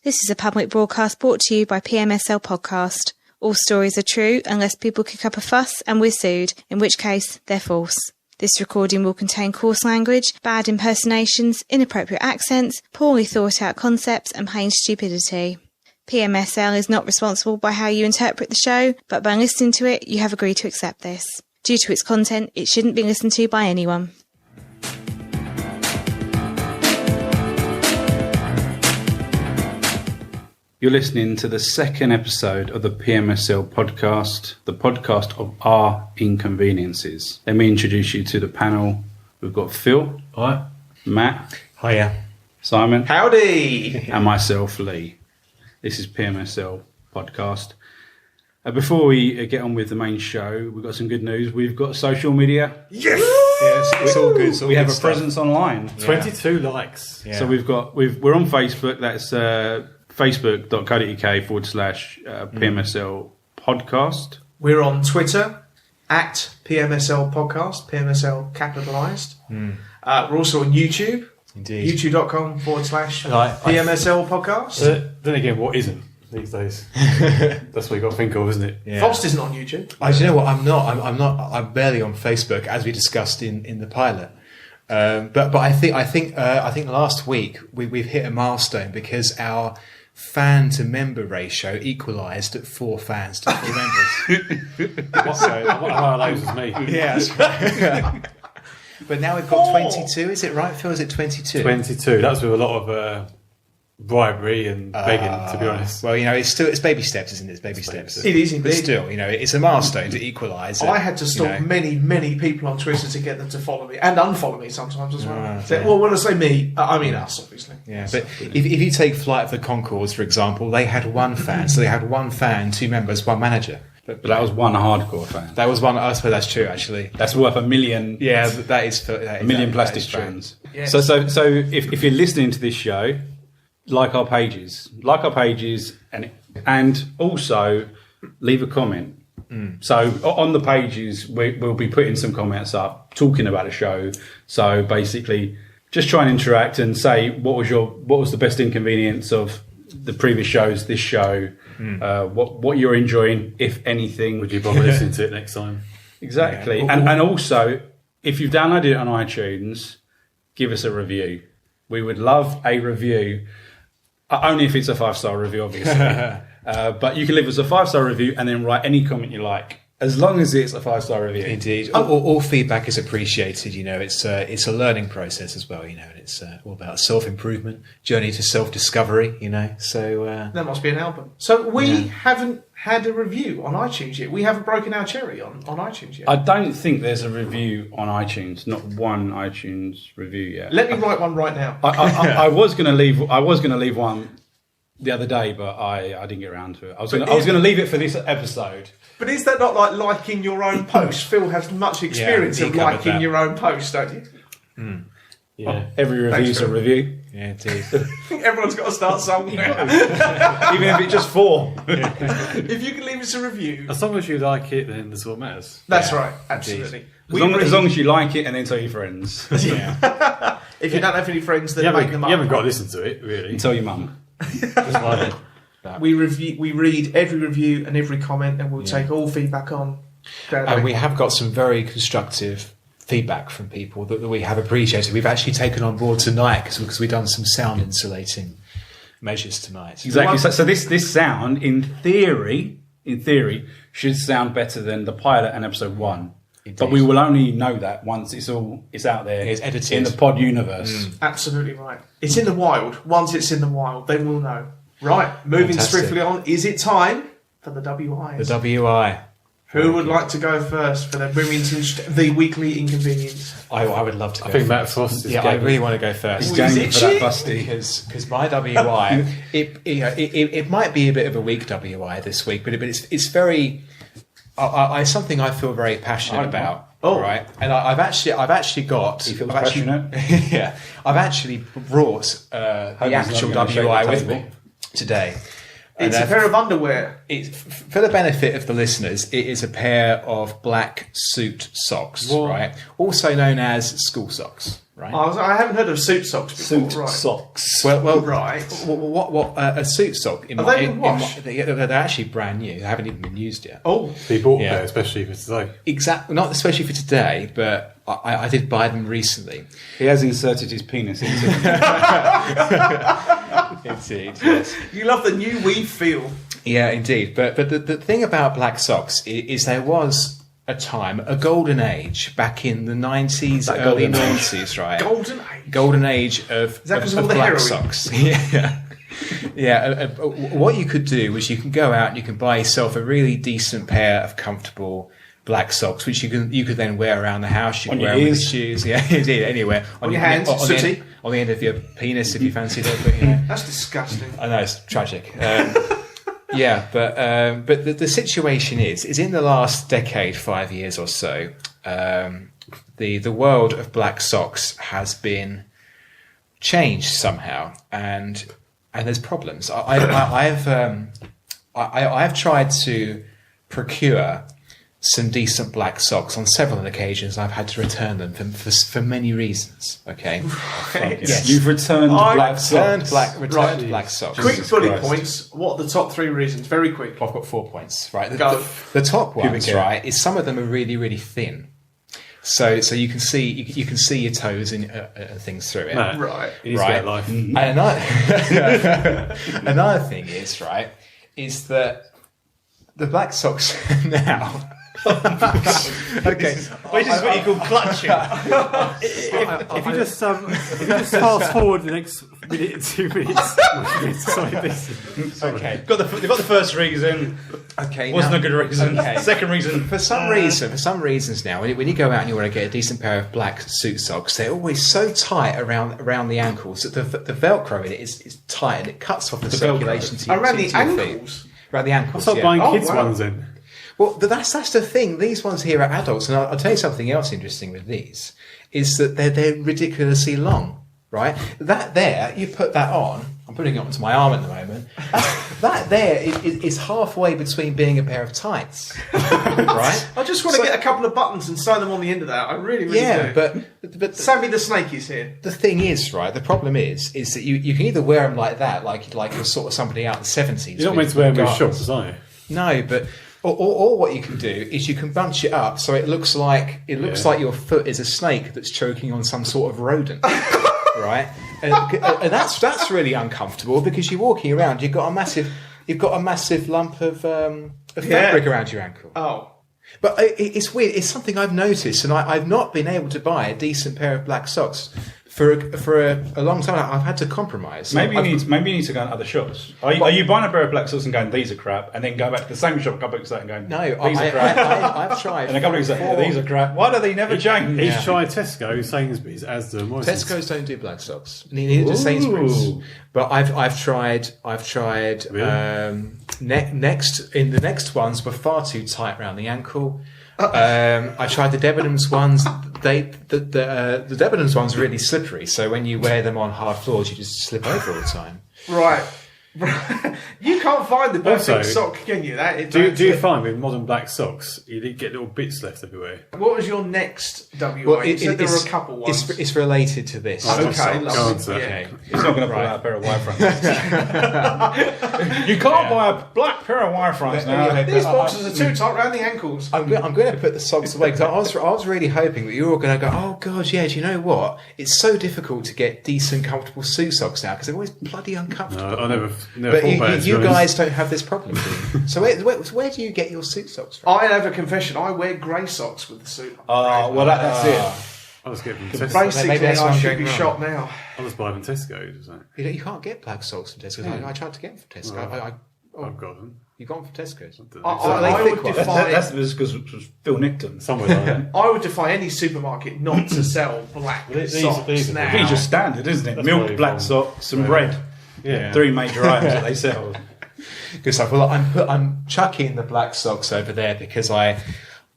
This is a public broadcast brought to you by PMSL Podcast. All stories are true unless people kick up a fuss and we're sued, in which case they're false. This recording will contain coarse language, bad impersonations, inappropriate accents, poorly thought out concepts and plain stupidity. PMSL is not responsible by how you interpret the show, but by listening to it, you have agreed to accept this. Due to its content, it shouldn't be listened to by anyone. You're listening to the second episode of the PMSL podcast, the podcast of our inconveniences. Let me introduce you to the panel. We've got Phil. Hi. Matt. Hiya. Simon. Howdy. And myself, Lee. This is PMSL podcast. Before we get on with the main show, we've got some good news. We've got social media. Yes. Yes, it's all good. It's all we good have a stuff. presence online. 22 likes. Yeah. So we're on Facebook. That's facebook.co.uk/PMSL podcast. We're on Twitter at PMSL podcast, PMSL capitalised. We're also on YouTube. Indeed. YouTube.com/PMSL podcast. Then again, what isn't these days? That's what you got to think of, isn't it? Yeah. Foster's not on YouTube. Do you know what? I'm not. I'm barely on Facebook, as we discussed in the pilot. But I think last week we've hit a milestone because our fan to member ratio equalised at 4 fans to 4 members. So one of those was me. Yeah, that's right. But now we've got 22. Is it right, Phil? Is it 22? 22. That was with a lot of bribery and begging, to be honest. Well, it's baby steps, isn't it? It's baby steps. It is indeed. But still, it's a milestone to equalise. I had to stop many people on Twitter to get them to follow me and unfollow me sometimes as well. Yeah. Well, when I say me, I mean us, obviously. Yeah, but if you take Flight of the Conchords, for example, they had 1 fan. So they had 1 fan, 2 members, 1 manager. But that was one hardcore fan. That was one. I suppose that's true, actually. That's worth $1 million. Yeah, that is $1 million plastic fans. Yes. So if you're listening to this show, like our pages, and also leave a comment. So on the pages, we'll be putting some comments up talking about the show. So basically, just try and interact and say what was the best inconvenience of the previous shows, this show, what you're enjoying, if anything. Would you bother listening to it next time? Exactly. Yeah. And also, if you've downloaded it on iTunes, give us a review. We would love a review, only if it's a 5-star review, obviously. But you can leave us a 5-star review and then write any comment you like, as long as it's a 5-star review. Indeed. All feedback is appreciated. It's a learning process as well. And it's all about self-improvement, journey to self-discovery. So that must be an album. So we haven't had a review on iTunes yet. We haven't broken our cherry on iTunes yet. I don't think there's a review on iTunes. Not one iTunes review yet. Let me write one right now. I was going to leave one the other day, but I didn't get around to it. I was going to leave it for this episode. But is that not like liking your own post? Phil has much experience of liking your own post, don't you? Yeah. Every review's a review. Yeah, indeed. Everyone's got to start somewhere. Even if it's just 4. If you can leave us a review. As long as you like it, then that's what matters. That's right, absolutely. As long as you like it and then tell your friends. Yeah. If you don't have any friends, then make them up. You haven't got to listen to it, really. And tell your mum. We read every review and every comment, and we'll take all feedback on. And we have got some very constructive feedback from people that we have appreciated. We've actually taken on board tonight because we've done some sound insulating measures tonight. Exactly. So this sound, in theory, should sound better than the pilot and episode 1. Indeed. But we will only know that once it's out there. It's edited in the pod universe. Absolutely right. It's in the wild. Once it's in the wild, then we'll know. Right. Moving swiftly on. Is it time for the WIs? The WI. Who would like to go first for the weekly inconvenience? I would love to go I think first. Matt Frost is I really want to go first. He's going for that busty. Because my WI, it might be a bit of a weak WI this week, but it's very... it's something I feel very passionate about. Oh, right. And I've actually got. He feels passionate. Yeah, I've actually brought the actual WI with me today. It's a pair of underwear. For the benefit of the listeners, it is a pair of black suit socks, right? Also known as school socks. right? I haven't heard of suit socks before. Suit right. socks. Well, Right. What a suit sock? Are they been washed? They're actually brand new. They haven't even been used yet. Oh, Be bought Yeah. there, especially for today. Exactly, not especially for today, but I did buy them recently. He has inserted his penis into them. Indeed, yes. you love the new weave feel. Yeah, indeed. But the thing about black socks is there was a time, a golden age, back in the 90s, That early golden age. 90s, right? Golden age. Golden age of, that 'cause of all of the black heroin? socks. Yeah. Yeah, what you could do was you can go out and you can buy yourself a really decent pair of comfortable black socks, which you could then wear around the house. You can On your wear them with ears. shoes, yeah, indeed, anywhere On your hands, on the sooty. on the end of your penis if you fancied it. But, you know. That's disgusting. I know it's tragic. Yeah, but the situation is in the last decade, 5 years or so, the world of black socks has been changed somehow, and there's problems. I've tried to procure some decent black socks on several occasions. I've had to return them for many reasons. Okay, Yes. You've returned black socks. Returned black socks. Quick bullet Christ. points. What are the top 3 reasons? Very quick. I've got 4 points. Right, Go. the top Pubic ones, hair. right, is some of them are really really thin. So you can see your toes and things through it. No, Right. He needs to get a life. And another thing is that the black socks now. Okay, This is what you call clutching. If you just fast forward the next minute, 2 minutes. okay. They've got the first reason. Okay. Wasn't now- a good reason. Okay. Second reason. For some reasons now, when you go out and you want to get a decent pair of black suit socks, they're always so tight around the ankles that the Velcro in it is tight and it cuts off the circulation to your Around the to your feet. ankles. Around the ankles. Stop yeah. buying Oh, kids' wow. ones then. Well, that's the thing. These ones here are adults, and I'll tell you something else interesting with these is that they're ridiculously long, right? That there, you put that on. I'm putting it onto my arm at the moment. That there is halfway between being a pair of tights, right? I just want to get a couple of buttons and sew them on the end of that. I really do. but Sammy the Snake is here. the thing is, right? The problem is that you can either wear them like that, like you're sort of somebody out in the 70s. You're not meant to wear them with shorts, are you? No, but or what you can do is you can bunch it up so it looks like your foot is a snake that's choking on some sort of rodent, right? And that's really uncomfortable because you're walking around. You've got a massive lump of fabric around your ankle. Oh. But it's weird. It's something I've noticed, and I've not been able to buy a decent pair of black socks for a long time. I've had to compromise. Maybe you need to go in other shops. Are you buying a pair of black socks and going, these are crap, and then go back to the same shop a couple of weeks later and going, No, these are crap. I've tried. And a couple of weeks later, these are crap. Why do they never change? He's tried Tesco, Sainsbury's, Asda, and Morrison's. Tesco's don't do black socks. Neither do Sainsbury's. But I've tried. Really? Next the next ones were far too tight around the ankle. I tried the Debenhams ones. The Debenhams ones are really slippery. So when you wear them on hard floors, you just slip over all the time. Right. You can't find the perfect Also, sock, can you? Do you find with modern black socks, you get little bits left everywhere? What was your next WA? You said there were a couple ones. It's related to this. Okay, Socks. lovely. Go on, sir. Okay. He's not going to pull out a pair of wire fronts. You can't buy a black pair of wire fronts now. These boxes are too tight around the ankles. I'm going to put the socks away because I was really hoping that you were all going to go, oh God, yeah, do you know what? It's so difficult to get decent, comfortable suit socks now because they're always bloody uncomfortable. No, I never But thought about it. you guys don't have this problem, do you? So where do you get your suit socks from? I have a confession. I wear grey socks with the suit. Well, that's it. I'll just get them from Tesco. Basically, Maybe that's what I I'm should going be wrong. shot now. I'll just buy them Tesco. Is that? You can't get black socks from Tesco. I tried to get them from Tesco. I've got them. You got them from Tesco's? I would defy. That's because Phil nicked them. Somewhere like that. I would defy any supermarket not to sell black These- socks these are now. It's just standard, isn't it? That's Milk, very black fun. socks, and Right. bread. Yeah. 3 major items that they sell. Good stuff. Well, I'm chucking the black socks over there because I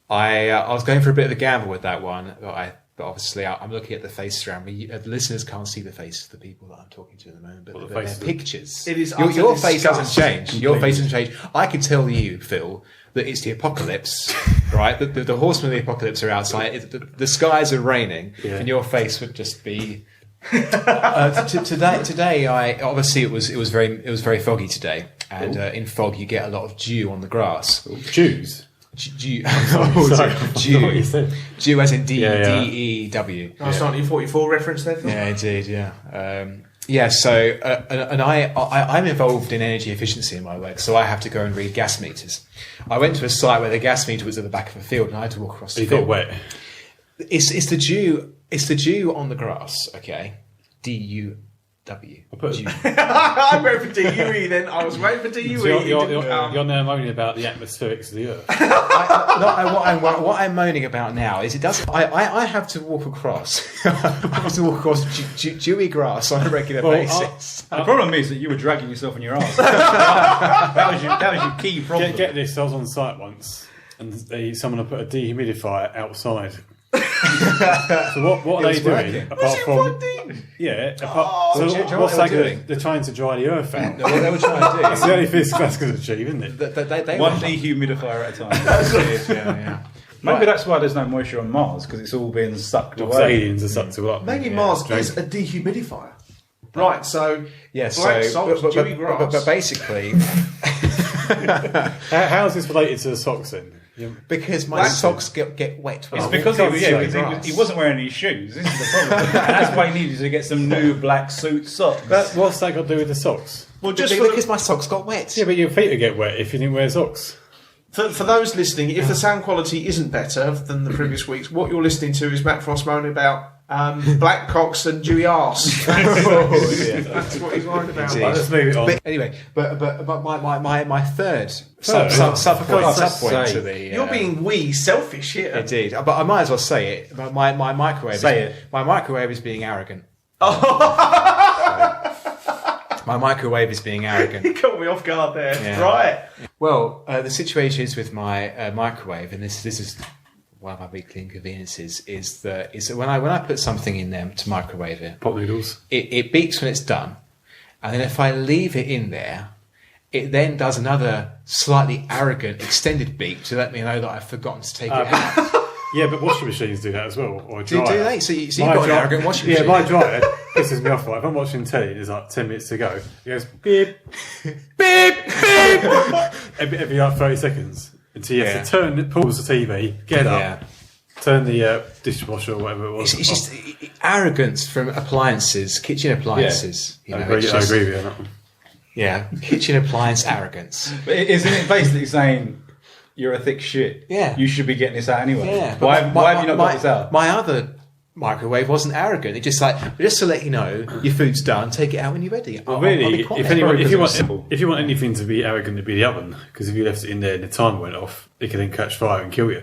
was going for a bit of a gamble with that one, but But obviously, I'm looking at the face around me. The listeners can't see the faces of the people that I'm talking to at the moment, but they're pictures. It is your face disgust. hasn't changed. Your face hasn't changed. I can tell you, Phil, that it's the apocalypse, right? The horsemen of the apocalypse are outside. The skies are raining, and your face would just be. Today, obviously it was very foggy today, and in fog you get a lot of dew on the grass. Jews. Dew. Sorry. Dew as in D Yeah. D-E-W. Nice 1944 reference there, Phil. Yeah, indeed. Yeah. So, and I'm involved in energy efficiency in my work, so I have to go and read gas meters. I went to a site where the gas meter was at the back of a field, and I had to walk across the field. You got wet. It's the dew. It's the dew on the grass. Okay, DUW. I put Dew. I'm waiting for DUE then. I was waiting for DUE. So you're now moaning about the atmospherics of the Earth. What I'm moaning about now is it does. I have to walk across. I have to walk across dewy grass on a regular basis. The problem is that you were dragging yourself in your arse. that was your key problem. Get this, I was on site once and someone had put a dehumidifier outside. So what are they doing? Apart from what's that doing? They're trying to dry the earth out. No, what they were trying to do. That's the only thing that's going to achieve, isn't it? They One dehumidifier at a time. yeah. Maybe that's why there's no moisture on Mars, because it's all being sucked Because away. aliens are sucked all up. Maybe Mars is a dehumidifier. Right, so black salt, dewy grass. But basically, How is this related to the socks then? because my socks get wet. It's because he wasn't wearing any shoes. This is the problem. And that's why he needed to get some new black suit socks. What's that got to do with the socks? Well, just because my socks got wet. Yeah, but your feet would get wet if you didn't wear socks. for those listening, if the sound quality isn't better than the previous weeks, what you're listening to is Matt Frost moaning about black cocks and dewy arse. That's what he's worried about. Indeed. Let's move it on. But anyway, but my third sub point to the You're being selfish here. indeed. But I might as well say it. My microwave. My microwave is being arrogant. My microwave is being arrogant. You caught me off guard there. Yeah. Right. Well, the situation is with my microwave, and this is one of my weekly inconveniences, is that when I put something in there to microwave it, Pot noodles. it beeps when it's done, and then if I leave it in there, it then does another slightly arrogant extended beep to let me know that I've forgotten to take it out. Yeah, but washing machines do that as well. Or a Do dryer. they? So you've got an arrogant washing machine. Yeah, my dryer pisses me off. Right? If I'm watching telly, there's like 10 minutes to go. It goes beep, beep, beep. every like 30 seconds until you have to pause the TV, get up, turn the dishwasher or whatever it was. It's just arrogance from appliances, kitchen appliances. Yeah. You know, I agree with you on that one. Yeah, kitchen appliance arrogance. But isn't it basically saying you're a thick shit? Yeah. You should be getting this out anyway. Yeah. Why have you not got this out? My other microwave wasn't arrogant. It just just to let you know, your food's done. Take it out when you're ready. Well, I'll really, be quiet. if you want anything to be arrogant, it'd be the oven. Because if you left it in there and the timer went off, it could then catch fire and kill you.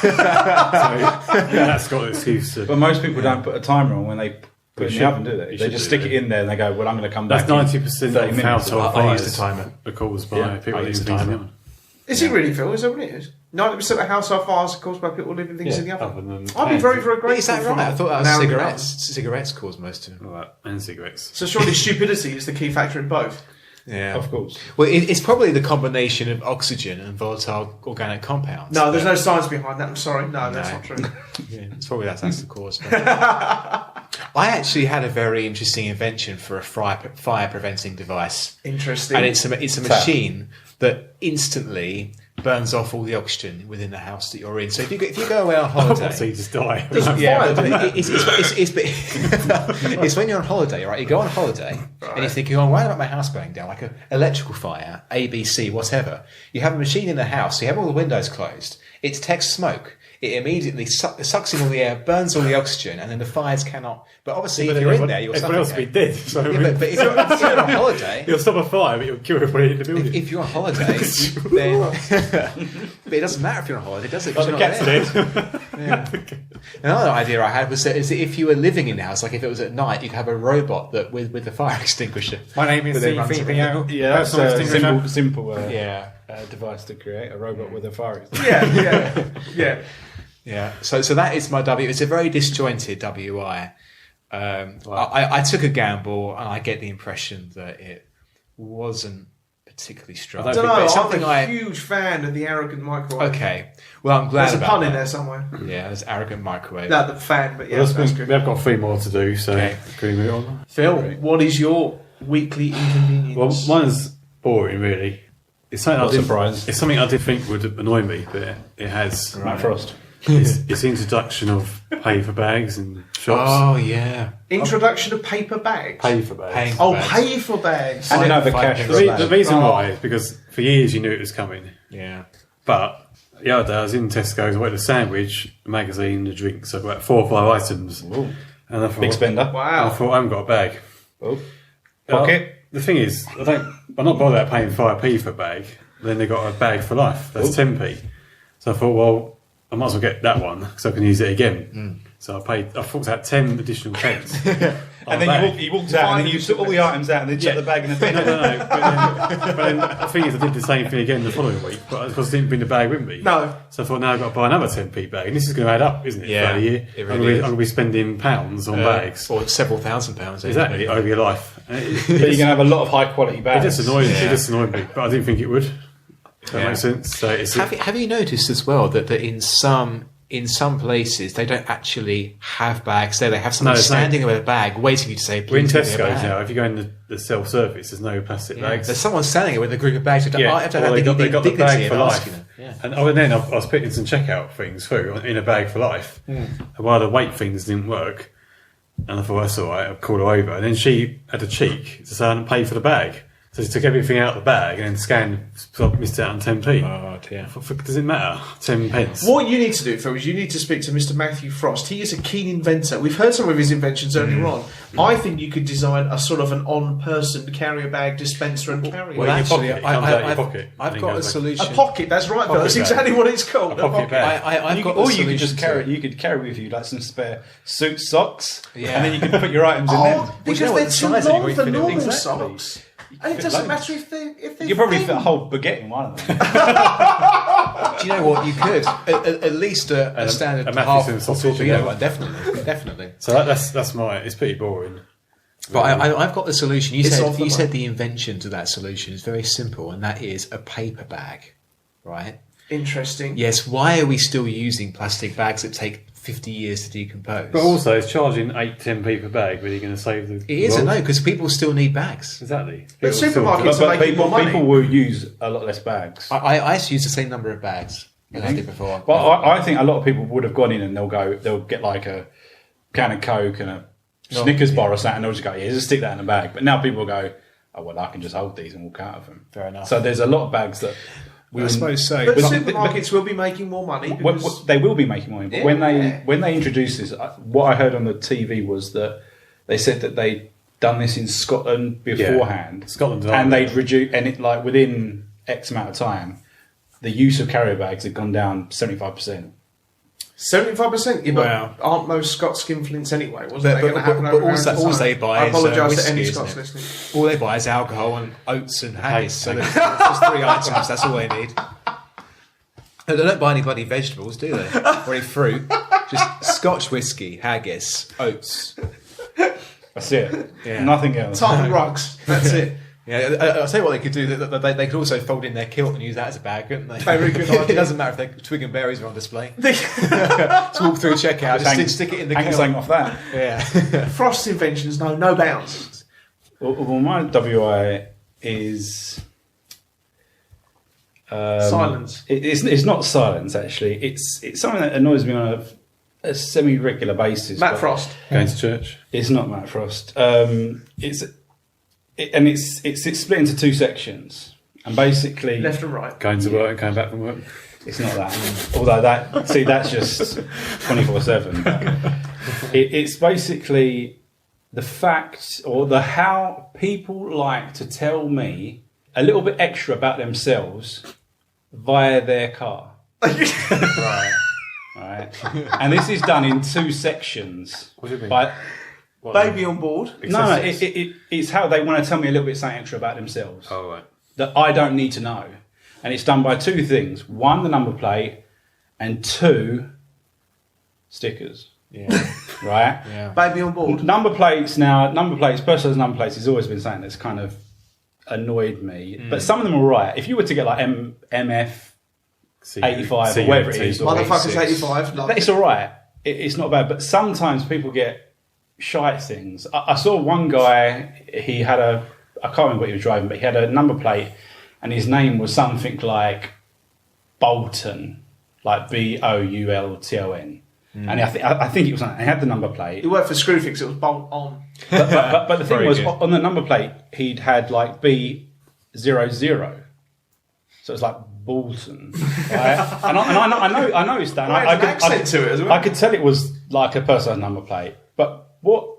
So that's got an excuse. But most people don't put a timer on when they put it in the oven, do they? You They should just do stick it. it in there and they go, well, I'm going to come back. That's in 90% 30 of minutes. household I fires use the timer. are caused by Yeah, people I use leaving the things in the timer. oven. Is it really, Phil? Is that what it is? 90% of household fires are caused by people leaving things in the oven. Oven and I'd be very, very grateful. Is that for right? I thought that an was arrogant cigarettes. oven. Cigarettes cause most of them. all that, and cigarettes. So surely stupidity is the key factor in both. Yeah, Of course. Well, it's probably the combination of oxygen and volatile organic compounds. No, there's no science behind that. I'm sorry. No, that's not true. Yeah, it's probably that's the cause. I actually had a very interesting invention for a fire preventing device, Interesting. and it's a machine that instantly burns off all the oxygen within the house that you're in. So if you go away on holiday, So you just die. yeah, but it's when you're on holiday, right? You go on holiday and you're thinking, oh, why about my house burning down? Like an electrical fire, ABC, whatever. You have a machine in the house, so you have all the windows closed. It detects smoke. It immediately sucks in all the air, burns all the oxygen, and then the fires cannot. But obviously, if you're in there, you'll everyone else will be suffocate. dead. So Yeah, but if you're on holiday, you'll stop a fire, but you'll kill everybody in the building. if you're on holiday, then but it doesn't matter if you're on holiday, does it? 'Cause Like you're the not cat's there. dead. Another idea I had was that if you were living in the house, like if it was at night, you'd have a robot that with the fire extinguisher. My name is That then runs around. Yeah, that's Personal a extinguisher. simple Yeah. device to create a robot with a fire. yeah. Yeah. So that is my W. It's a very disjointed WI. I took a gamble, and I get the impression that it wasn't particularly strong. I don't know. It's I'm a huge fan of the arrogant microwave. Okay. Well, I'm glad There's a about pun that. in there somewhere. Yeah, there's arrogant microwave. No, the fan, but yeah, Well, that's good. we have got 3 more to do, so Okay. can we move on? Phil, what is your weekly inconvenience? Well, mine's boring, really. It's something Not surprised. It's something I did think would annoy me, but it has. Matt Frost. It's the introduction of paper bags in shops. Oh yeah. Introduction of paper bags. Paper bags. Paying Oh, bags. pay for bags. And another cash for a The bag. reason why is because for years you knew it was coming, Yeah. but the other day I was in Tesco's, I wanted a sandwich, a magazine, a drink, so I've got 4 or 5 items. Ooh. And I thought, Big spender. I Wow. thought I haven't got a bag. Oh. Pocket. The thing is, I'm not bothered about paying 5p for a bag. Then they got a bag for life. That's 10p. So I thought, well, I might as well get that one so I can use it again. So I forked out 10 additional pence. And then you walked out, and then you took all the items out, and then chucked the bag in the bin. No. But then the thing is, I did the same thing again the following week, but of course I didn't bring the bag with me. No. So I thought, now I've got to buy another 10p bag, and this is going to add up, isn't it? Yeah, throughout the year. it I'm really going is. to be spending pounds on bags. Or several £1,000s. Exactly, over your life. And But you're going to have a lot of high quality it bags. just annoyed me, but I didn't think it would. If that makes sense. So it's Have you noticed as well that in some places they don't actually have bags there? They have someone there's no- standing with a bag waiting for you to say, we're in please give me a Tesco's bag. now. If you go in the self-service, there's no plastic Yeah. bags. There's someone standing there with a group of bags. Yeah, I have to or have they got the dignity bag of for asking life. them. Yeah. And then I was putting some checkout things through in a bag for life. And while the weight things didn't work, and I thought, that's all right, I'll call her over. And then she had the cheek to say I didn't pay for the bag. So she took everything out of the bag and then scanned, so I missed out on 10p. Oh dear. I thought, does it matter? 10 pence. What you need to do, Phil, is you need to speak to Mr. Matthew Frost. He is a keen inventor. We've heard some of his inventions earlier on. I think you could design a sort of an on-person carrier bag dispenser and carrier. Well, bag. in your pocket, it comes out of your pocket. I've and got then a goes back. solution. A pocket, that's right, Phil. Pocket That's bag. exactly what it's called. A pocket bag. I've got a Or you solution could just to carry. it. You could carry with you like some spare suit socks, Yeah. and then you can put your items in them. Oh, because you know what, they're the too size of it, long you for fit it- normal exactly. socks. And it fit doesn't loads. matter if they're You could probably thin. fit a whole baguette in one of them. Do you know what? You could at least a standard a half Mathewson sausage, Yeah, yeah. well, definitely. So that's my. It's pretty boring. But I've got the solution. You It's said off the you said mark. the invention to that solution is very simple, and that is a paper bag, right? Interesting. Yes. Why are we still using plastic bags that take 50 years to decompose? But also, it's charging 8-10p per bag. Really going to save the. It is a world? no, because people still need bags. Exactly. But People still- supermarkets are making more money. people will use a lot less bags. I used to use the same number of bags than I did before. Well, I think a lot of people would have gone in and they'll get like a can of Coke and a Snickers bar or something, and they'll just go, yeah, just stick that in the bag. But now people go, oh, well, I can just hold these and walk out of them. Fair enough. So there's a lot of bags that I suppose so. But But- supermarkets will be making more money because they will be making money. But Yeah. when they introduced this, what I heard on the TV was that they said that they'd done this in Scotland beforehand. Scotland, and they'd reduce, and it like within X amount of time, the use of carrier bags had gone down 75%. 75%. Yeah, but Wow. aren't most Scots skinflints anyway? Wasn't But- that going to but- happen but over all around they- the all time? they buy I is, apologise to whiskey, any isn't Scots it? listening. All they buy is alcohol and oats and haggis. So there's just 3 items. That's all they need. They don't buy any bloody vegetables, do they? Or any fruit. Just Scotch whiskey, haggis, oats. That's it. Yeah. Nothing else. Tartan rugs. That's it. Yeah, I'll tell you what they could do. They could also fold in their kilt and use that as a bag, couldn't they? Very good It idea. doesn't matter if their twig and berries are on display. To walk through checkout, just stick it in the hang kilt. something off that. Yeah. Frost's inventions know no bounds. Well, my WI is Silence. It's not silence actually. It's something that annoys me on a semi-regular basis. Matt but Frost. Going to church. It's not Matt Frost. It's split into 2 sections, and basically Left and right. Going to work and coming back from work. it's not that. Although that's just 24/7. It's basically the fact or the how people like to tell me a little bit extra about themselves via their car. Right. And this is done in 2 sections. What do you mean? By, Baby on board. no, it's how they want to tell me a little bit something extra about themselves Oh, right. that I don't need to know. And it's done by 2 things. 1, the number plate, and 2, stickers. Yeah. Right? Yeah. Baby on board. Personalised number plates has always been something that's kind of annoyed me. But some of them are right. If you were to get like MF 85 or whatever it is, or Motherfuckers 85. Love it's all right. It's not bad. But sometimes people get shite things. I saw one guy, he had I can't remember what he was driving, but he had a number plate and his name was something like Bolton, like Boulton. And I think it was. He had the number plate. It worked for Screwfix. It was bolt on. But the thing was, good. on the number plate, he'd had like B00, so it was like Bolton. Right? and I noticed that. And Well, it had an accent to it as well. I could tell it was like a personalised number plate. But what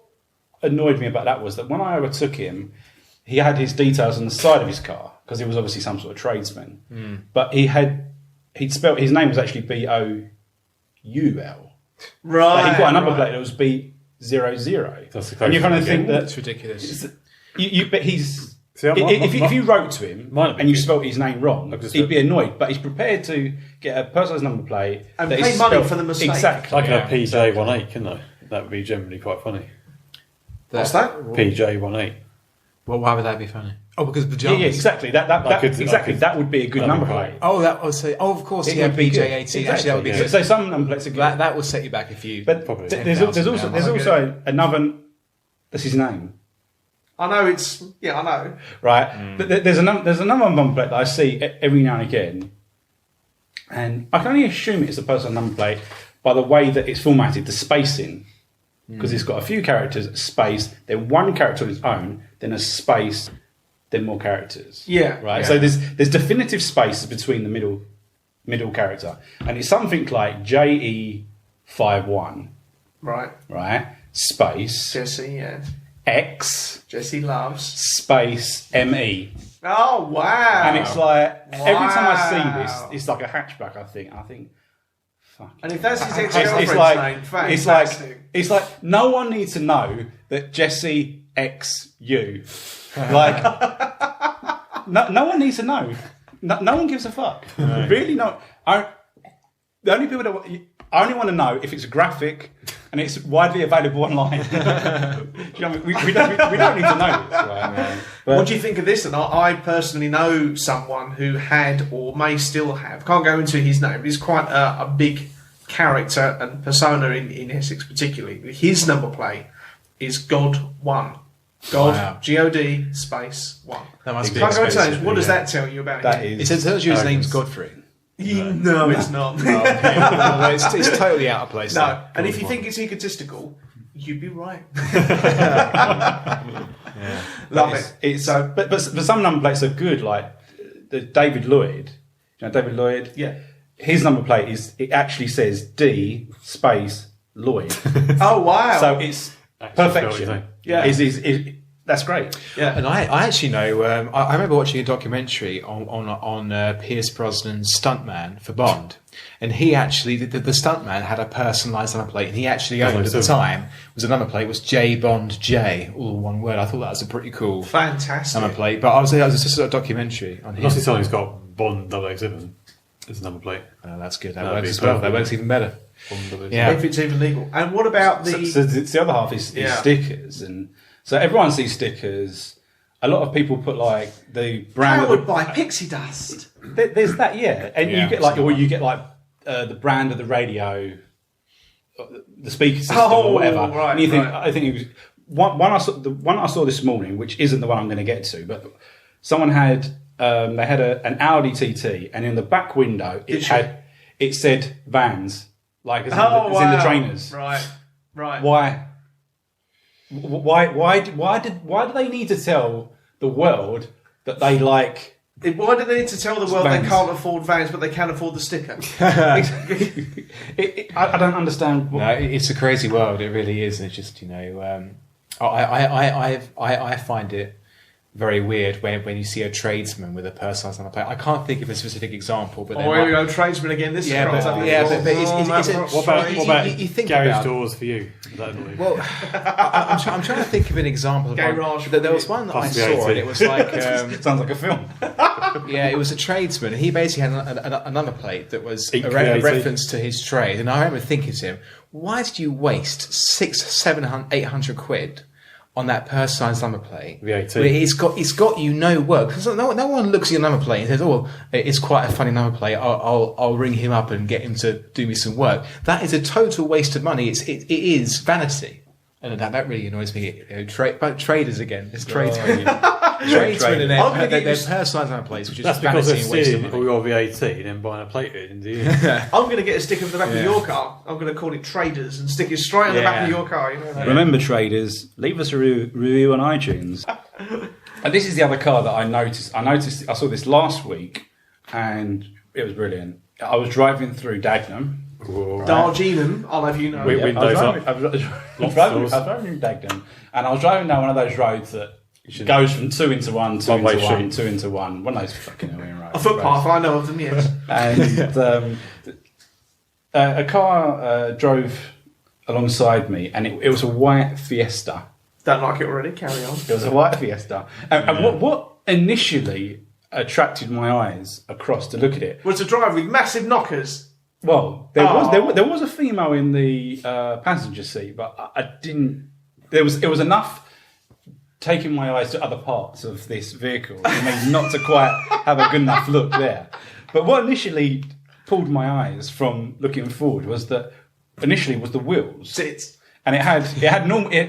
annoyed me about that was that when I overtook him, he had his details on the side of his car because he was obviously some sort of tradesman. But he'd spelt his name was actually BOUL. Right. But he got a number plate that was B00. That's the and you kind of think That's that ridiculous. but he's. See, If you wrote to him Might have been and you good. spelt his name wrong, he'd be annoyed. But he's prepared to get a personalised number plate And that pay is money spelt- for the mistake. Exactly. I could have PJ18, couldn't I? That would be generally quite funny. What's that? PJ18. Well, why would that be funny? Oh, because Yeah, pajamas. exactly. That would be a good That'd number be plate. Oh, that would say. Oh, of course. It Yeah, would be good. PJ18. Actually, that would be Exactly. good. So some number plates are good. That will set you back a few. But Probably. there's 10,000 also another. That's his name, I know it's. Yeah, I know. right? But there's another number plate that I see every now and again, and I can only assume it's a personal number plate by the way that it's formatted, the spacing, because it's got a few characters, space, then one character on its own, then a space, then more characters. Yeah. Right. Yeah. So there's definitive spaces between the middle character, and it's something like JE51, Right. right? Space Jesse, yeah. X Jesse loves. space ME. Oh, wow. And it's like every time I see Wow. this, it's like a hatchback. I think, fuck. And if that's his It's ex-girlfriend's like name, it's fantastic. like no one needs to know that Jesse X U. Like no one needs to know. No one gives a fuck. Really, no. The only people that I only want to know if it's graphic and it's widely available online. Do you know what I mean? we don't need to know this, right? But What do you think of this? And I personally know someone who had or may still have, can't go into his name, but he's quite a big character and persona in Essex particularly. His number plate is God1. God, Wow. G-O-D space 1. That must be Can't go into expensive. names. What does that tell you about that him? is. It tells you his name's arrogance. Godfrey. No, it's not. Well, it's totally out of place. No, then. and if you think it's egotistical, you'd be right. Love it. It's but some number plates are good, like the David Lloyd. You know David Lloyd? Yeah. His number plate it actually says D space Lloyd. Oh, wow. So it's perfection. spelled, yeah. That's great. Yeah. And I actually know. I remember watching a documentary on Pierce Brosnan's stuntman for Bond, and he actually the stuntman had a personalised number plate, and he actually owned at the time was a number plate was J Bond J, all one word. I thought that was a pretty cool Fantastic. number plate. But I was just a documentary on him. Must be someone who's got Bond 007 as a number plate. Oh, that's good. That That'd works be as well. That perfect. works even better. Bond 007. Yeah. If it's even legal. And what about the... So the other half is Yeah. stickers, and so everyone sees stickers. A lot of people put like the brand. I of would the, buy pixie dust. There's that, yeah, and Yeah, you get like, or you get like the brand of the radio, the speaker system, Oh, or whatever. right, and you think, right. I think it was the one I saw this morning, which isn't the one I'm going to get to, but someone had they had an Audi TT, and in the back window it said Vans, like as in the trainers. Right. Why do they need to tell the world that they like? Why do they need to tell the world Vans. they can't afford Vans, but they can afford the sticker? I don't understand. No, it's a crazy world. It really is. It's just I find it very weird when you see a tradesman with a personalised number plate. I can't think of a specific example, but Oh, here we go, tradesman again. This is but What about you think garage about doors for you? Is that annoying? Well, I'm trying to think of an example. Of Garage one. There was one that I Plus saw, VAT. and it was like Sounds like a film. Yeah, it was a tradesman. He basically had a number plate that was a Equally reference to his trade. And I remember thinking to him, why did you waste 600, 700, 800 quid on that personalised number plate? VAT. Where it's got you no work. Because no one looks at your number plate and says, "Oh, it's quite a funny number plate. I'll ring him up and get him to do me some work." That is a total waste of money. It is vanity. And that really annoys me. About traders again. It's tradesmen. Tradesmen and their personalised number plates, which is That's because vanity they're and waste of stealing money. all your VAT and then buying a plate in, do you? I'm going to get a sticker for the back of your car. I'm going to call it Traders and stick it straight on the back of your car. You know that? Remember, traders, leave us a review on iTunes. And this is the other car that I noticed. I saw this last week, and it was brilliant. I was driving through Dagenham. Darjeeling, I'll have you know. Windows up. I was driving in Dagenham, and I was driving down one of those roads that goes from 2 into 1, 2 One-way into 1, street. 2 into 1. One of those fucking annoying roads. A footpath, I know of them, yes. And a car drove alongside me, and it was a white Fiesta. Don't like it already, carry on. It was a white Fiesta. And what initially attracted my eyes across to look at it? Was a drive with massive knockers. Well, there was a female in the passenger seat, but I didn't. It was enough taking my eyes to other parts of this vehicle for me not to quite have a good enough look there. But what initially pulled my eyes from looking forward was that initially was the wheels. Sits. And it had normal. It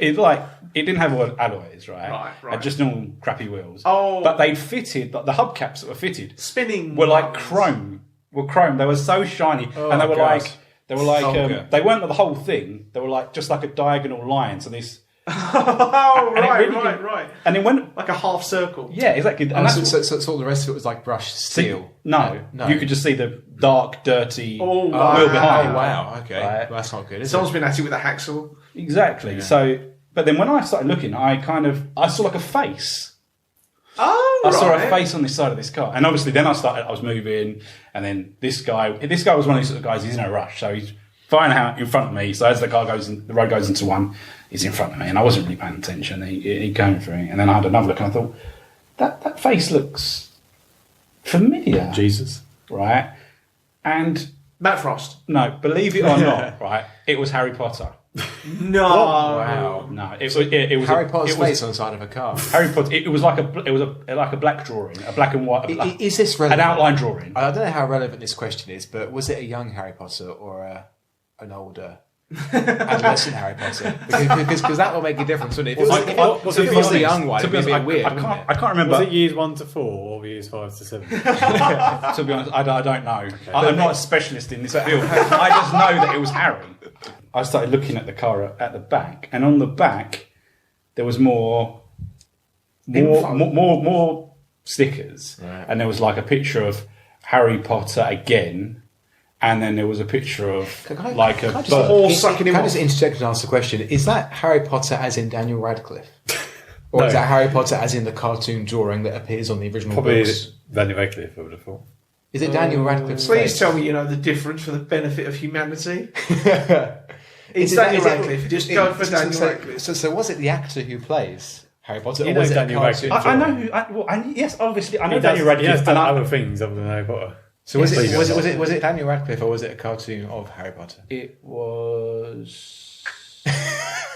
didn't have all alloys, right? Right. It had just normal crappy wheels. Oh. But they'd fitted. But the hubcaps that were fitted Spinning were like ones. chrome. Were chrome. They were so shiny, and they were gosh. like they weren't the whole thing. They were like just like a diagonal line. So this. Oh, And it right, really right, did- right. And then when Like a half circle. yeah, exactly. And that's So all the rest of it was like brushed steel. no, you could just see the dark, dirty Oh, wheel wow. behind. Oh wow! Okay, Right. well, that's not good. Is it? Someone's been at it with a hacksaw. Exactly. So, but then when I started looking, I saw like a face. Oh, I saw a right. face on this side of this car, and obviously then I was moving, and then this guy was one of these sort of guys. He's in a rush, so he's flying out in front of me. So as the road goes into one, he's in front of me, and I wasn't really paying attention. He came through, and then I had another look, and I thought that face looks familiar, Jesus. right? And Matt Frost. no, believe it or not, right, it was Harry Potter. No. Wow. No, it was Harry Potter's it was- face on the side of a car. Harry Potter. It was like a black drawing, a black and white, Is this an relevant? outline drawing. I don't know how relevant this question is, but was it a young Harry Potter or an older adolescent Harry Potter? Because that will make a difference, wouldn't it? If it was the young one, it'd be a bit weird. I can't remember. Was it years 1 to 4 or years 5 to 7? To be honest, I don't know. I'm not a specialist in this field. I just know that it was Harry. I started looking at the car at the back, and on the back there was more stickers, Right. and there was like a picture of Harry Potter again, and then there was a picture of like a bird. All sucking him Can I off. just interject and ask the question? Is that Harry Potter as in Daniel Radcliffe? Or is that Harry Potter as in the cartoon drawing that appears on the original Probably books? Daniel Radcliffe, I would have thought. Is it Daniel Radcliffe's Please face? tell me you know the difference for the benefit of humanity. Is It's it- Daniel is it- Radcliffe. Just go for Daniel Radcliffe. So was it the actor who plays Harry Potter? You or know was it Daniel a cartoon? Radcliffe. I know who. Yes, obviously, I know He Daniel has Radcliffe. done and other things other than Harry Potter. So was Yes, it Daniel Radcliffe or was it a cartoon of Harry Potter? It was.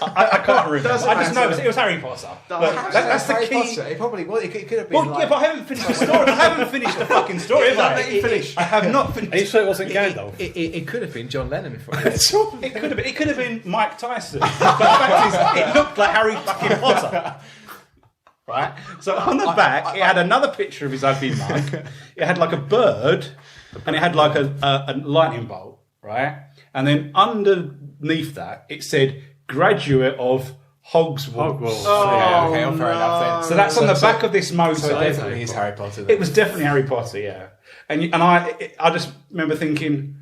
I can't remember. Doesn't I just know matter. it was Harry Potter. Doesn't But matter. that's the Harry key. Potter. It probably was. It could have been. Well, yeah, but I haven't finished the story. I haven't finished the fucking story. have I? Let you finish. I have not finished. Are you sure it wasn't Gandalf? It could have been John Lennon before. It could have been. It could have been Mike Tyson. But the fact is, it looked like Harry fucking Potter. Right. So on the back, it had another picture of his ugly mug. It had like a bird, and it had like a lightning bolt. Right. And then underneath that, it said graduate of Hogwarts. Hogwarts. Yeah, okay, fair enough then. So that's on the back of this motor. So it definitely is Harry Potter. Then. It was definitely Harry Potter, yeah. And I just remember thinking,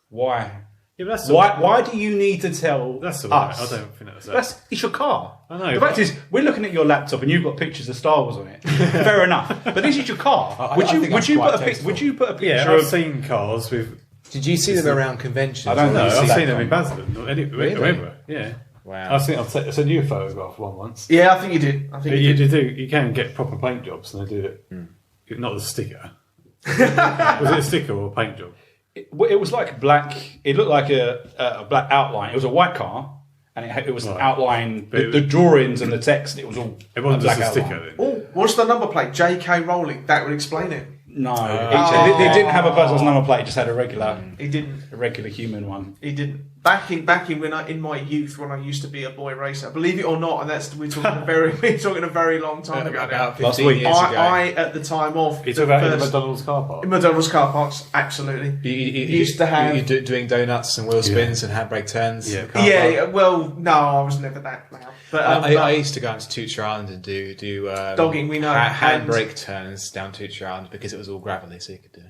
why? Yeah, but that's Why do you need to tell That's all right. us? I don't think that's It's your car. I know, The but- fact is, we're looking at your laptop and you've got pictures of Star Wars on it. Fair enough. But this is your car. I Would think you that's put quite a tasteful. Would you put a picture Yeah, I've of? seen cars with. Did you see them around conventions? I don't No, know. I've that seen them in kind. Basildon or Really? wherever. Yeah. Wow. I think I sent you a photograph one once. Yeah, I think you did. I think you You did. do. You can get proper paint jobs, and they do it. Not the sticker. Was it a sticker or a paint job? It was like black. It looked like a black outline. It was a white car, and it was an outline. The drawings and the text. It was all. It wasn't black just a outline. sticker. Then. Oh, what's the number plate? J.K. Rowling. That would explain it. No, it didn't have a person's number plate. It just had a regular. He didn't. A regular human one. He didn't. Back in when in my youth, when I used to be a boy racer, believe it or not, and that's we're talking a very long time ago. About Last 15 week. years ago. I at the time of You talk about in the McDonald's car park. in McDonald's car parks, absolutely. You used to have you're doing donuts and wheel spins and handbrake turns. Yeah. in the car Yeah, park. well, no, I was never that loud. But I used to go out to Toots Island and do Dogging, we know. handbrake turns down Toots Island because it was all gravelly, so you could do it.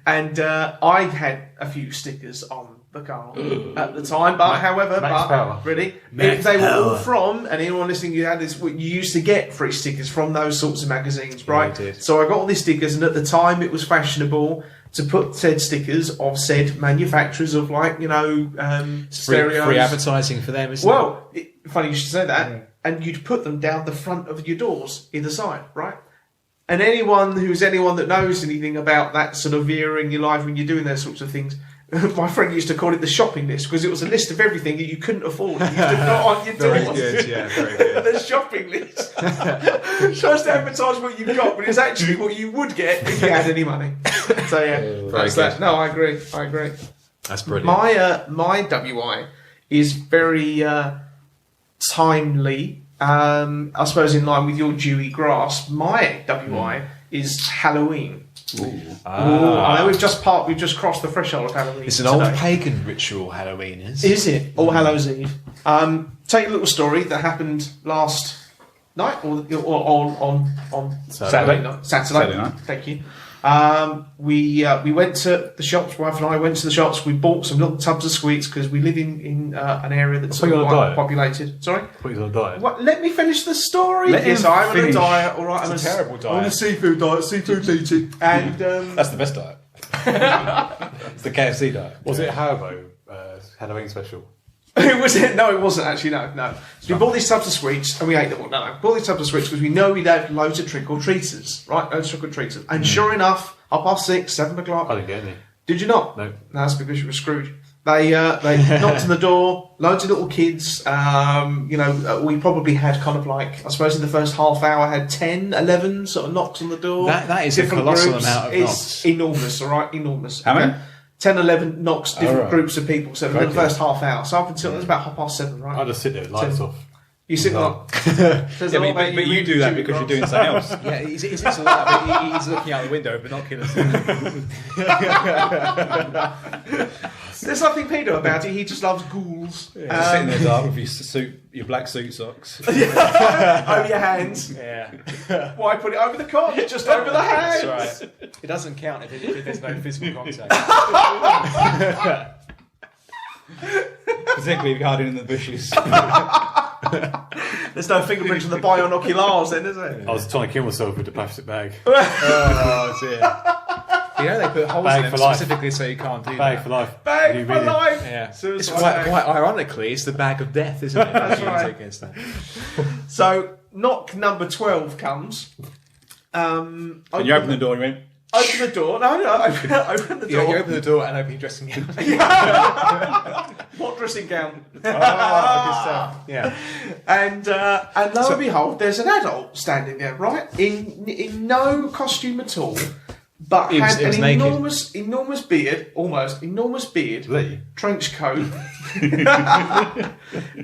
and I had a few stickers on the car at the time, but however, Max Power. really, Max if they were all Power. from, and anyone listening, you had this, you used to get free stickers from those sorts of magazines, right? you did. So I got all these stickers, and at the time it was fashionable to put said stickers of said manufacturers of stereos. Free advertising for them, isn't it? Well, funny you should say that. And you'd put them down the front of your doors, either side, right? And anyone that knows anything about that sort of era in your life when you're doing those sorts of things, my friend used to call it the shopping list because it was a list of everything that you couldn't afford. You used to put on your Very doors. good, yeah, very good. The shopping list. Tries to advertise what you've got, but it's actually what you would get if you had any money. So yeah, that's good. that. No, I agree. That's brilliant. My WI is very timely. I suppose in line with your dewy grasp, my WI is Halloween. I know we've just crossed the threshold of Halloween. It's an old pagan ritual, Halloween is. Is it? All Hallows Eve. Take a little story that happened last night or on Saturday night. Saturday night. Thank you. We went to the shops. Wife and I went to the shops. We bought some little tubs of sweets because we live in an area that's I thought you were on a quite diet. populated. Sorry. Put you on a diet. What? Let me finish the story. Let Yes, him I'm on a finish. diet. All right, It's a terrible diet. I'm on a seafood diet. Seafood eating. And That's the best diet. It's the KFC diet. Was it Haribo Halloween special? it wasn't. No, it wasn't actually. No. So we bought these tubs of sweets and we ate them all. No. Bought these tubs of sweets because we know we'd have loads of trick or treaters, right? Loads of trick or treaters. And sure enough, 6:30, 7 o'clock. I didn't get any. Did you not? No. That's because you were Scrooge. They knocked on the door. Loads of little kids. We probably had kind of like, I suppose in the first half hour, had 10, 11 sort of knocks on the door. That is a Different colossal groups. amount of It's knocks. enormous, all right? Enormous. How many? 10, 11 knocks, different right. groups of people. So for the Okay. first half hour. So up until it was about 7:30, right? I just sit there, lights off. You sit No. Says a lot about But you do that because you're doing something else. Yeah, he sits a lot, but he's looking out the window with binoculars. There's nothing pedo about it. He just loves ghouls. Just sitting there, dark, with your black suit socks. Over your hands. Yeah, Why put it over the cot? Just over the hands. that's right. It doesn't count if there's no physical contact. Particularly if you're hiding in the bushes. There's no fingerprints on the binoculars then, is there? I was trying to kill myself with the plastic bag. Oh dear. You know they put holes Bag in them for life. specifically so you can't do Bag that. for life. Bag You for really- life. Yeah, Suicide it's quite bag. ironically, it's the bag of death, isn't it? That's You right. take against that. So knock number 12 comes. And you open the door and you went, Open the door. No, open the You door. open the door and open your dressing gown. What dressing gown? Oh, good stuff. Yeah. And lo and behold, there's an adult standing there, right? In no costume at all, but He was- had he was an naked. enormous beard, almost enormous beard, Lee. trench coat,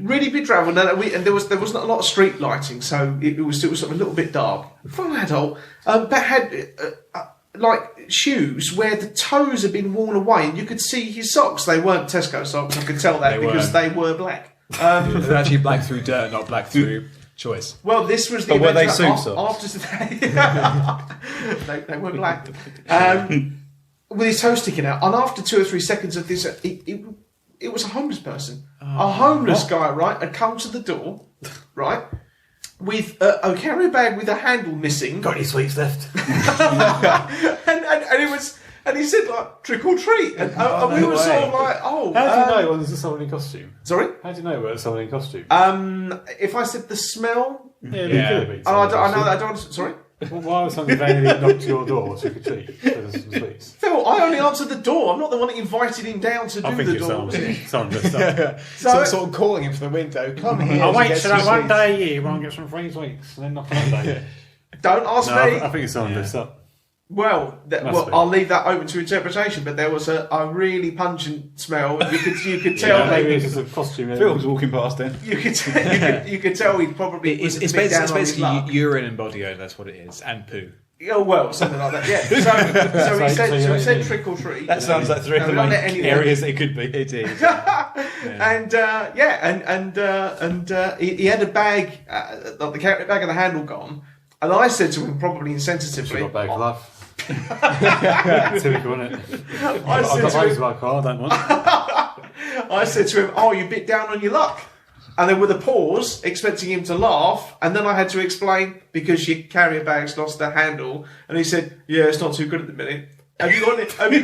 really big travel. And there wasn't a lot of street lighting, so it was sort of a little bit dark. Full adult, but had like shoes where the toes had been worn away, and you could see his socks. They weren't Tesco socks. I could tell that They because weren't. they were black. They're actually black through dirt, not black through choice. Well, this was the But were event they that suit after they weren't black. With his toe sticking out, and after 2 or 3 seconds of this, it was a homeless person, a homeless guy, right, had come to the door, right, with a carry bag with a handle missing. Got any sweets left? and it was, and he said like trick or treat, and we were sort of like, How do you know when there's someone in costume? Sorry, How do you know when there's someone in costume? if I said the smell, yeah, Yeah. it could have been I someone in know that I costume. don't. Sorry. Well, why was somebody randomly knocked your door to trick-or-treat for some sweets? Phil, I only answered the door. I'm not the one that invited him down to do the door. Someone dressed up. So sort of calling him from the window. Come here. I'll wait get till some that one sweets." day a year when I get some free sweets and then knock on that day. Don't ask No, me. I think it's someone dressed up. Well, Must be. I'll leave that open to interpretation. But there was a really pungent smell. You could tell. Yeah, maybe it's just a costume. Phil's walking past then. You could tell he probably was It's a bit down on his basically luck. urine and body odour. That's what it is, and poo. Oh well, something like that. Yeah. So he said trick or treat. That sounds like three of the main areas they could be. It is. He had a bag, the bag of the handle gone, and I said to him probably insensitively, Got a bag for life. Typical, isn't it? I I've got said loads to of my car, I don't want. I said to him, "Oh, you bit down on your luck." And then with a pause, expecting him to laugh, and then I had to explain because your carrier bag's lost the handle, and he said, "Yeah, it's not too good at the minute. Have you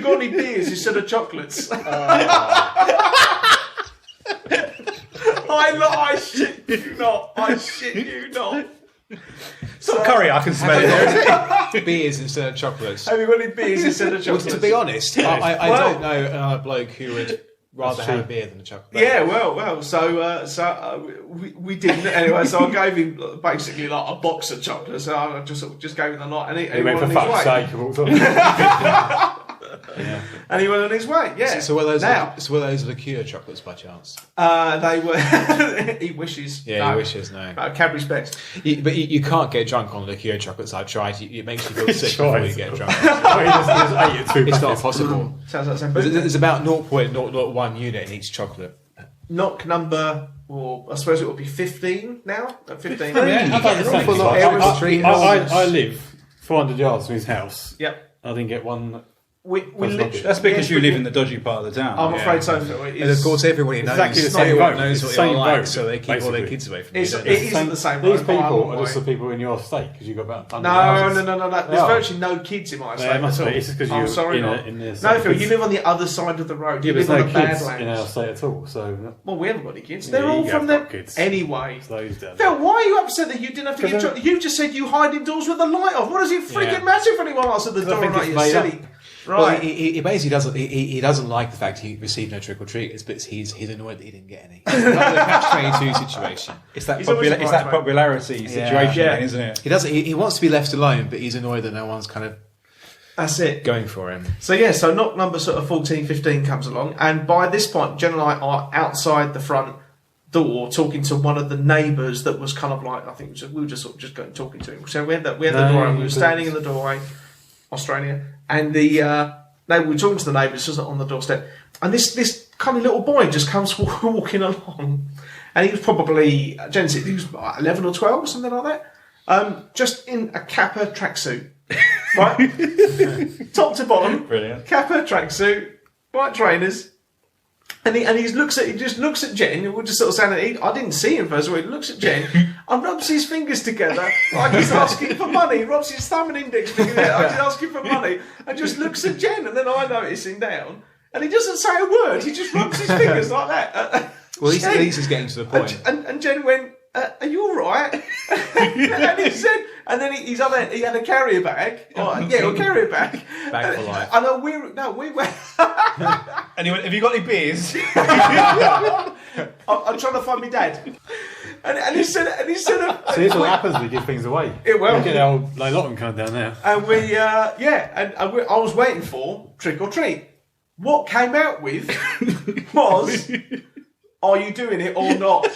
got any beers instead of chocolates?" I shit you not. I shit you not. So curry, I can smell it. Beers instead of chocolates. Have you got any beers instead of Well, chocolates? to be honest, I Well- don't know another bloke who would rather have a beer than a chocolate. Yeah, well. So we didn't anyway. So I gave him basically like a box of chocolates. So I just gave him the lot, and he Wait went for on his fuck's way. sake, and walked off. And he went on his way. Yeah. So were those now were those liqueur chocolates by chance? they were. He wishes. Yeah, no. he wishes no. Cadbury Specs. But you can't get drunk on liqueur chocolates. I've tried. It makes you feel sick before you get drunk. He just ate it too It's not packets. possible. Sounds like the same. There's about 0.001 unit in each chocolate. Knock number. Well, I suppose it would be 15 now. At 15. Yeah, I don't awful lot think of so. street I live 400 yards from his house. Yep. I didn't get one. We literally. That's because you live in the dodgy part of the town. I'm afraid so, Phil. It And of is, course, everybody knows. Exactly the same Everyone boat. knows It's what the you're same like, boat, so they keep all their basically. kids away from you. It's, don't it they? isn't the same. These boat by a people long are just way. the people in your state because you've got about 100 No. houses. There's They are. virtually no kids in my estate There at must all. be. It's just because I'm you're sorry, in, not. in this. No, Phil, you live on the other side of the road. Yeah, You but live there's on no the kids bad in our lands. state at all. So Well, we haven't got any kids. Yeah, They're all you from have the got kids. anyway. those down. Phil, why are you upset that you didn't have to get Because chocolate? You just said you hide indoors with the light off. What does it freaking Yeah. matter if anyone answered the I door or think not? it's You made up. silly. Well, Right. he basically doesn't. He doesn't like the fact he received no trick or treaters, but he's annoyed that he didn't get any. Like the catch-22 situation. It's that, He's always it's right, that mate. popularity situation, Yeah. again, isn't it? He doesn't. He wants to be left alone, but he's annoyed that no one's kind of That's it. going for him. So yeah, so knock number sort of 14, 15 comes along, and by this point, Jen and I are outside the front door talking to one of the neighbours that was kind of like, I think we were just sort of just going talking to him. So we had the door open, we were standing in the doorway, Australia, and we were talking to the neighbours just on the doorstep, and this kind of little boy just comes walking along, and he was probably, Jen said he was 11 or 12 or something like that, just in a Kappa tracksuit. Right, top to bottom, Brilliant. Kappa tracksuit, white trainers, and he just looks at Jen, and we're just sort of saying, I didn't see him first of all. He looks at Jen and rubs his fingers together like he's asking for money. He rubs his thumb and index finger together like he's asking for money, and just looks at Jen, and then I notice him down, and he doesn't say a word. He just rubs his fingers like that. Well, at Jen- least he's getting to the point. and Jen went, "Are you all right?" And he said, and then he had a carrier bag. A carrier bag. Bag for life. And we went. And he went, have you got any beers? I'm trying to find my dad. And he said, So here's what happens when you give things away. It will. You get a lot of them coming down there. and we, I was waiting for trick or treat. What came out with was, "Are you doing it or not?"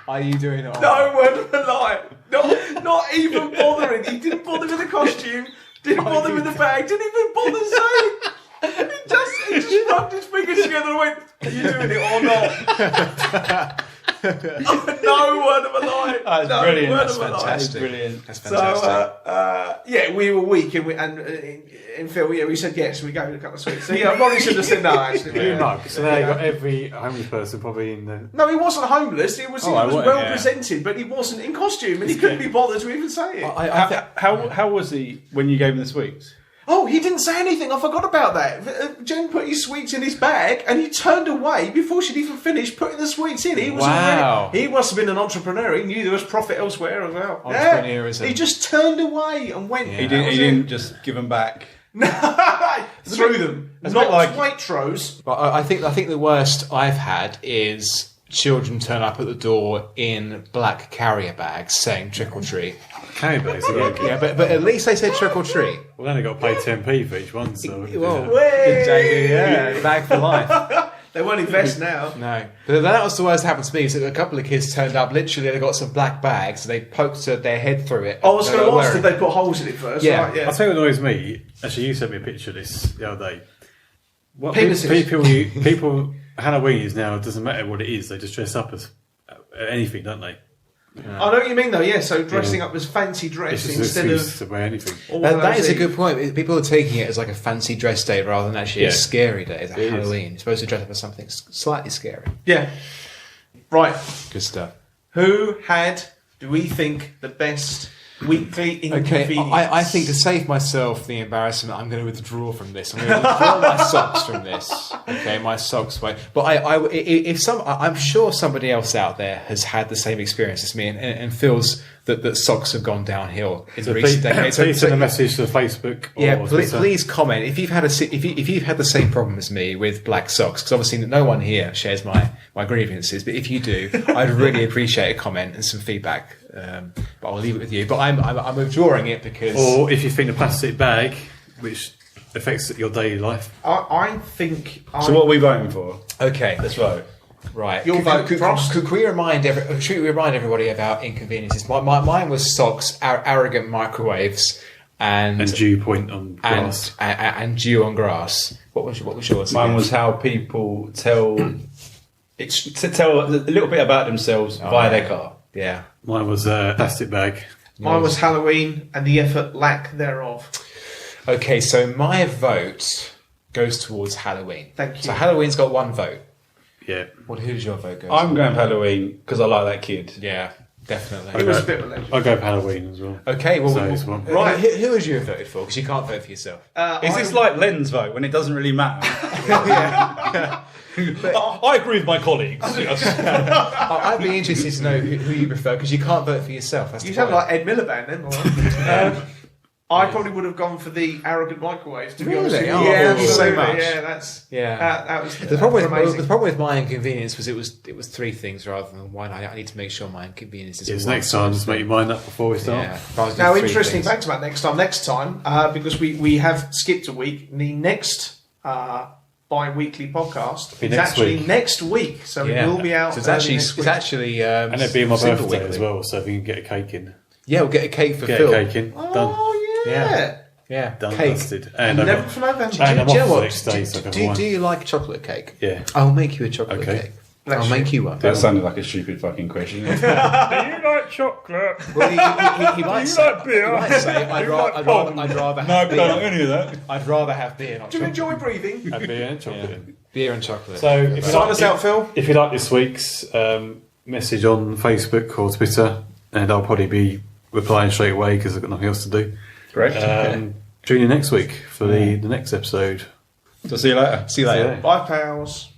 Are you doing it? No word of a lie. Not even bothering. He didn't bother with the costume. Didn't bother with the bag. Didn't even bother saying. He just rubbed his fingers together and went, "Are you doing it or not?" No word of a lie. That's No brilliant. word That's of a lie. fantastic. Brilliant. That's So fantastic. we were weak, and Phil, we said yes. We gave it a couple of sweets. So I probably should have said no. Actually, You know, so now you've got every homeless person probably in the. No, he wasn't homeless. He was I wouldn't, well yeah. presented, but he wasn't in costume, and he couldn't be bothered to even say it. How was he when you gave him the sweets? Oh, he didn't say anything. I forgot about that. Jen put his sweets in his bag, and he turned away before she'd even finished putting the sweets in. He was already, he must have been an entrepreneur. He knew there was profit elsewhere as well. Entrepreneurism. He just turned away and went. He didn't just give them back. Threw them. It's a Not bit like Waitrose. But I think the worst I've had is children turn up at the door in black carrier bags saying trick or treat. Carrier bags. Yeah, but at least they said trick or treat. We've only got to pay 10p for each one. So Bag for life. They won't invest now. No, but that was the worst that happened to me. So a couple of kids turned up. Literally, they got some black bags. They poked their head through it. I was going to ask if they put holes in it first. Yeah. Right, I'll tell you what annoys me. Actually, you sent me a picture of this the other day. What Penises. people Halloween is now. It doesn't matter what it is. They just dress up as anything, don't they? I know what you mean, though. Yeah, so dressing up as fancy dress It's just instead an of excuse to wear anything. That is a good point. People are taking it as like a fancy dress day rather than actually a scary day. It's like Halloween. You're supposed to dress up as something slightly scary. Yeah. Right. Good stuff. Who had, do we think, the best weekly inconvenience? Okay, I think to save myself the embarrassment, I'm going to withdraw from this. I'm going to withdraw my socks from this. Okay, my socks. But I'm sure somebody else out there has had the same experience as me and feels that socks have gone downhill in recent decades. Please send a message to Facebook. Yeah, please comment if you've had if you've had the same problem as me with black socks. Because obviously no one here shares my grievances. But if you do, I'd really appreciate a comment and some feedback. But I'll leave it with you. But I'm withdrawing it because. Or if you think a plastic bag, which affects your daily life. I think. So what are we voting for? Okay, Let's vote. right. Your vote, Frost. Could we remind everybody about inconveniences? Mine was socks, arrogant microwaves, and dew point on grass. and dew on grass. What was yours? Mine again? was how people tell a little bit about themselves via their car. Yeah. Mine was a plastic bag. Mine was Halloween and the effort lack thereof. Okay, so my vote goes towards Halloween. Thank you. So Halloween's got one vote. Yeah. Who does your vote go? I'm going for Halloween because I like that kid. Yeah, definitely. It was a bit of a legend. I'll go for Halloween as well. Okay, well, So it's one. right. Who has you voted for? Because you can't vote for yourself. Is this like Len's vote when it doesn't really matter? I agree with my colleagues. I'd be interested to know who you prefer because you can't vote for yourself. That's You the sound point. like Ed Miliband then. I probably would have gone for the arrogant microwaves, to be honest with you. Oh, Yeah, thank you so absolutely. much. Yeah, that's... Yeah. That was The problem amazing. with my inconvenience was it was three things rather than one. I need to make sure my inconvenience is Yes, one. next time, just make your mind up before we start. Yeah. If I was doing Now, three interesting things. facts about next time, because we have skipped a week. The next bi-weekly podcast Be is next actually week. next week, so Yeah. it will be out. So it's early actually next week. And it'd be my single birthday weekly. as well, so if you can get a cake in. Yeah, we'll get a cake for Get Phil. a cake in. Done. Oh yeah. Yeah, Done, cake. dusted. And I'm Never off- for November. And I'm Do you know off the what? next day, so I can Do have one. you like chocolate cake? Yeah. I'll make you a chocolate Okay. cake. Bless I'll you. make you one. That sounded like a stupid fucking question. Do you like chocolate? Well, he might say, like beer? He might say, I'd rather have beer. any of that. I'd rather have beer, not Do you chocolate. enjoy breathing? Have beer and chocolate in. Beer and chocolate. So if you Sign us out, Phil. If you like this week's message on Facebook or Twitter, and I'll probably be replying straight away because I've got nothing else to do. Correct. Tune in next week for the next episode. So see you later. See you later. Bye, pals.